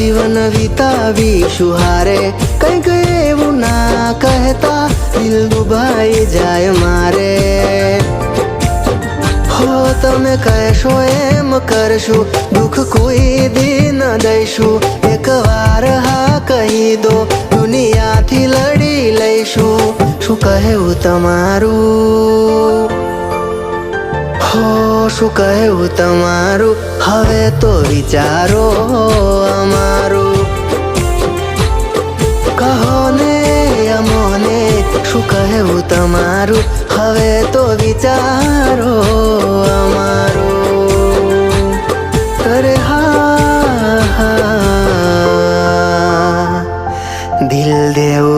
જીવન વિતાવીશું હારે, કંઈક એવું ના કહેતા દિલ દુભાઈ જાય મારે. હો તમે કહેશો એમ કરશું, દુઃખ કોઈ દી ન દઈશું. એકવાર હા કહી દો, દુનિયાથી લડી લઈશું. શું કહેવું તમારું, હો શું કહેવું તમારું, હવે તો વિચારો અમારું. કહો ને અમોને શું કહેવું તમારું, હવે તો વિચારો અમારું. અરે હા દિલ દેવ